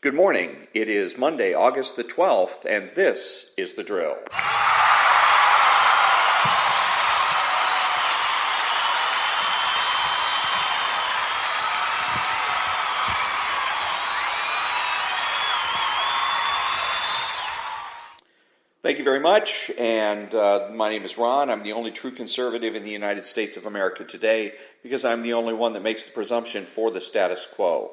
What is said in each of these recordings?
Good morning. It is Monday, August the 12th, and this is The Drill. Thank you very much, and my name is Ron. I'm the only true conservative in the United States of America today because I'm the only one that makes the presumption for the status quo.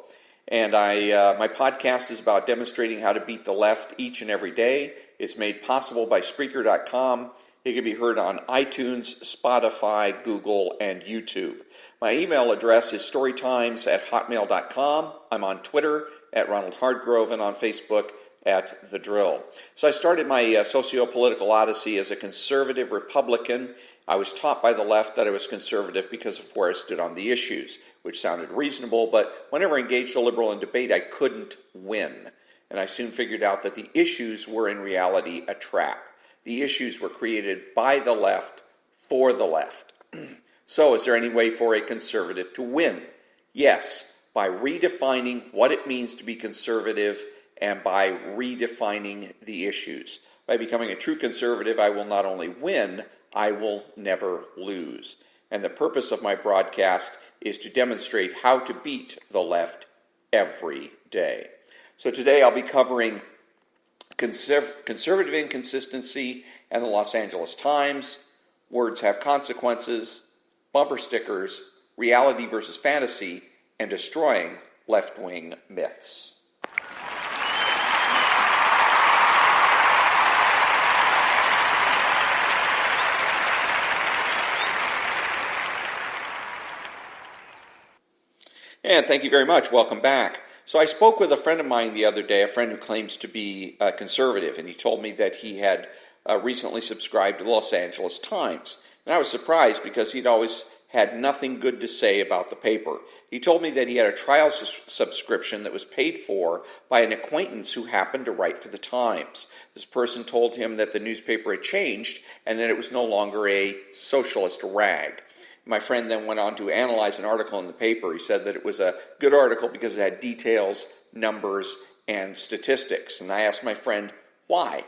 And my podcast is about demonstrating how to beat the left each and every day. It's made possible by Spreaker.com. It can be heard on iTunes, Spotify, Google, and YouTube. My email address is storytimes@hotmail.com. I'm on Twitter at Ronald Hardgrove and on Facebook at The Drill. So I started my socio-political odyssey as a conservative Republican. I was taught by the left that I was conservative because of where I stood on the issues, which sounded reasonable, but whenever I engaged a liberal in debate, I couldn't win. And I soon figured out that the issues were in reality a trap. The issues were created by the left for the left. So is there any way for a conservative to win? Yes, by redefining what it means to be conservative and by redefining the issues. By becoming a true conservative, I will not only win, I will never lose. And the purpose of my broadcast is to demonstrate how to beat the left every day. So today I'll be covering conservative inconsistency and the Los Angeles Times, words have consequences, bumper stickers, reality versus fantasy, and destroying left-wing myths. And thank you very much. Welcome back. So I spoke with a friend of mine the other day, a friend who claims to be conservative, and he told me that he had recently subscribed to the Los Angeles Times. And I was surprised because he'd always had nothing good to say about the paper. He told me that he had a trial subscription that was paid for by an acquaintance who happened to write for the Times. This person told him that the newspaper had changed and that it was no longer a socialist rag. My friend then went on to analyze an article in the paper. He said that it was a good article because it had details, numbers, and statistics. And I asked my friend, why?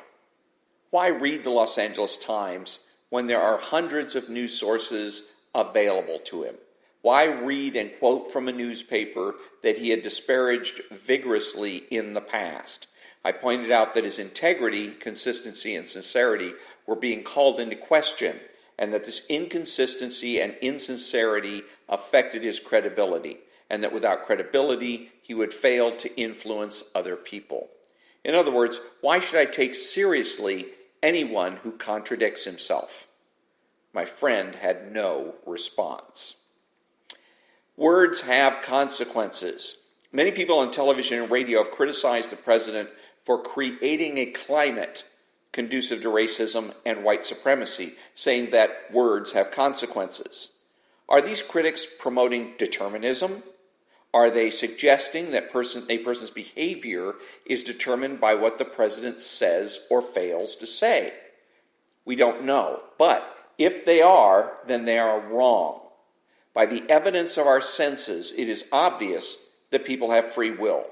Why read the Los Angeles Times when there are hundreds of news sources available to him? Why read and quote from a newspaper that he had disparaged vigorously in the past? I pointed out that his integrity, consistency, and sincerity were being called into question, and that this inconsistency and insincerity affected his credibility, and that without credibility, he would fail to influence other people. In other words, why should I take seriously anyone who contradicts himself? My friend had no response. Words have consequences. Many people on television and radio have criticized the president for creating a climate conducive to racism and white supremacy, saying that words have consequences. Are these critics promoting determinism? Are they suggesting that a person's behavior is determined by what the president says or fails to say? We don't know, but if they are, then they are wrong. By the evidence of our senses, it is obvious that people have free will.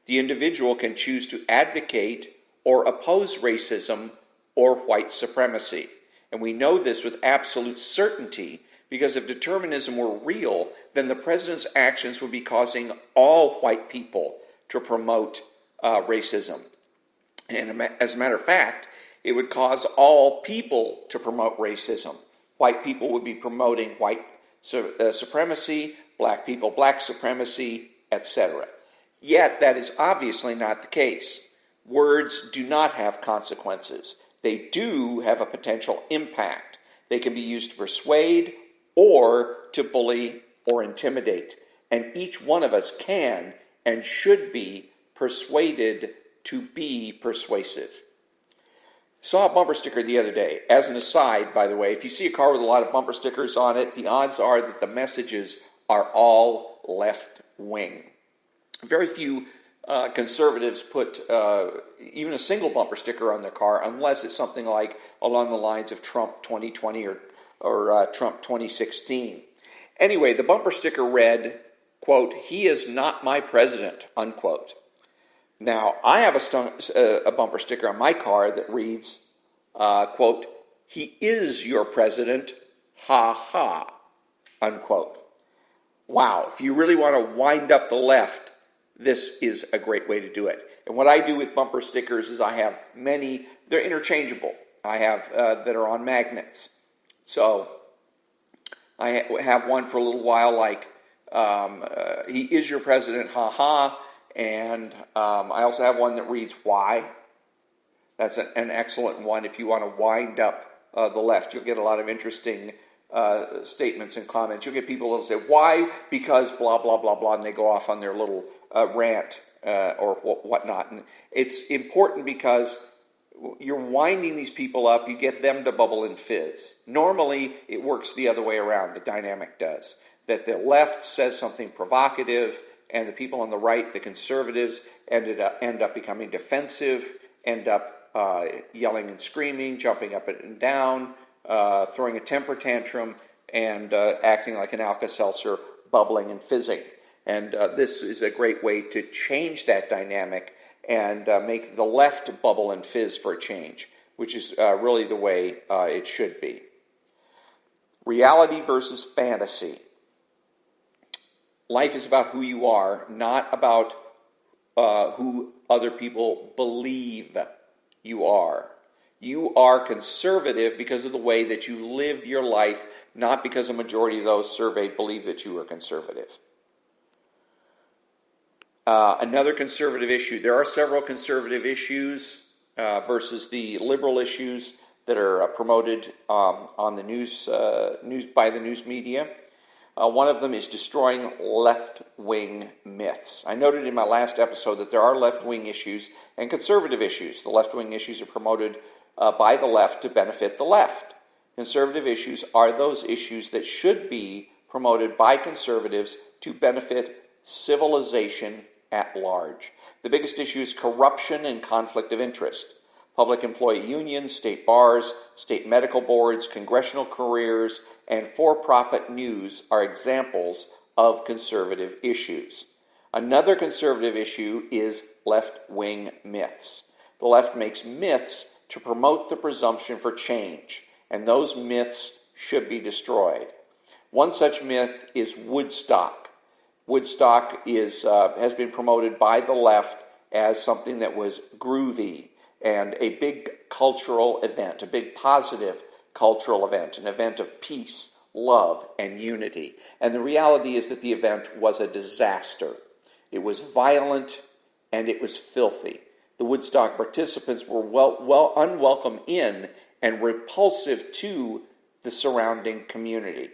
The individual can choose to advocate or oppose racism or white supremacy. And we know this with absolute certainty because if determinism were real, then the president's actions would be causing all white people to promote racism. And as a matter of fact, it would cause all people to promote racism. White people would be promoting white supremacy, black people, black supremacy, etc. Yet that is obviously not the case. Words do not have consequences. They do have a potential impact. They can be used to persuade or to bully or intimidate. And each one of us can and should be persuaded to be persuasive. Saw a bumper sticker the other day. As an aside, by the way, if you see a car with a lot of bumper stickers on it, the odds are that the messages are all left-wing. Very few conservatives put even a single bumper sticker on their car unless it's something like along the lines of Trump 2020 or Trump 2016. Anyway, the bumper sticker read, quote, "He is not my president," unquote. Now, I have a bumper sticker on my car that reads, quote, "He is your president, ha ha," unquote. Wow, if you really want to wind up the left, this is a great way to do it. And what I do with bumper stickers is I have many, they're interchangeable. I have that are on magnets. So I have one for a little while like, "He is your president, ha ha," and I also have one that reads, "Why?" That's an excellent one if you want to wind up the left. You'll get a lot of interesting statements and comments. You'll get people that'll say, "Why?" Because blah, blah, blah, blah, and they go off on their little rant or whatnot. And it's important because you're winding these people up. You get them to bubble and fizz. Normally, it works the other way around. The dynamic does. That the left says something provocative, and the people on the right, the conservatives, end up becoming defensive, end up yelling and screaming, jumping up and down, throwing a temper tantrum, and acting like an Alka-Seltzer, bubbling and fizzing. And this is a great way to change that dynamic and make the left bubble and fizz for a change, which is really the way it should be. Reality versus fantasy. Life is about who you are, not about who other people believe you are. You are conservative because of the way that you live your life, not because a majority of those surveyed believe that you are conservative. Another conservative issue. There are several conservative issues versus the liberal issues that are promoted on the news by the news media. One of them is destroying left-wing myths. I noted in my last episode that there are left-wing issues and conservative issues. The left-wing issues are promoted by the left to benefit the left. Conservative issues are those issues that should be promoted by conservatives to benefit civilization at large. The biggest issue is corruption and conflict of interest. Public employee unions, state bars, state medical boards, congressional careers, and for-profit news are examples of conservative issues. Another conservative issue is left-wing myths. The left makes myths to promote the presumption for change, and those myths should be destroyed. One such myth is Woodstock. Woodstock has been promoted by the left as something that was groovy and a big cultural event, a big positive cultural event, an event of peace, love, and unity. And the reality is that the event was a disaster. It was violent and it was filthy. The Woodstock participants were well unwelcome in and repulsive to the surrounding community.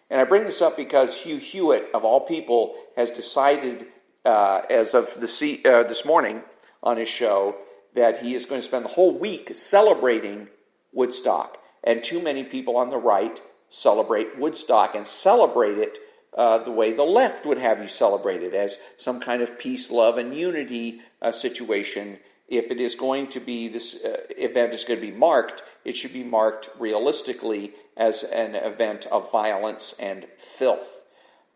And I bring this up because Hugh Hewitt, of all people, has decided as of this morning on his show that he is going to spend the whole week celebrating Woodstock. And too many people on the right celebrate Woodstock and celebrate it the way the left would have you celebrate it, as some kind of peace, love, and unity situation. If it is going to be, this event is going to be marked, it should be marked realistically as an event of violence and filth.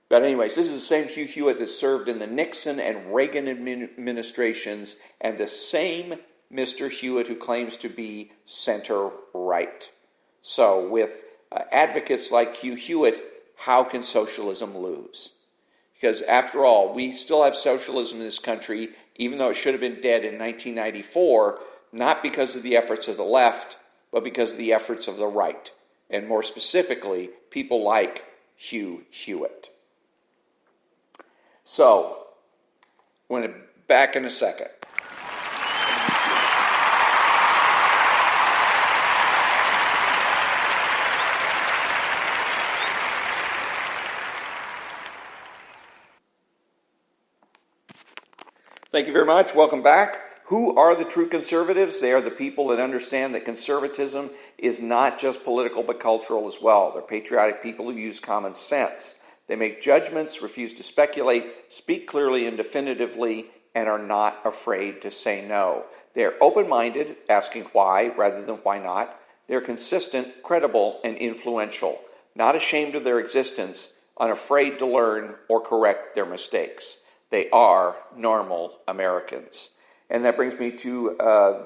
But anyways, this is the same Hugh Hewitt that served in the Nixon and Reagan administrations, and the same Mr. Hewitt who claims to be center-right. So with advocates like Hugh Hewitt, how can socialism lose? Because after all, we still have socialism in this country, even though it should have been dead in 1994, not because of the efforts of the left, but because of the efforts of the right, and more specifically, people like Hugh Hewitt. So, I'm going to back in a second. Thank you very much. Welcome back. Who are the true conservatives? They are the people that understand that conservatism is not just political but cultural as well. They're patriotic people who use common sense. They make judgments, refuse to speculate, speak clearly and definitively, and are not afraid to say no. They are open-minded, asking why rather than why not. They're consistent, credible, and influential, not ashamed of their existence, unafraid to learn or correct their mistakes. They are normal Americans. And that brings me to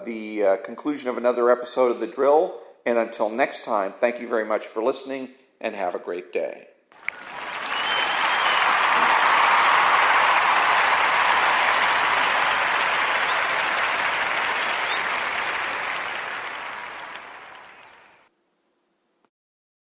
the conclusion of another episode of The Drill. And until next time, thank you very much for listening, and have a great day.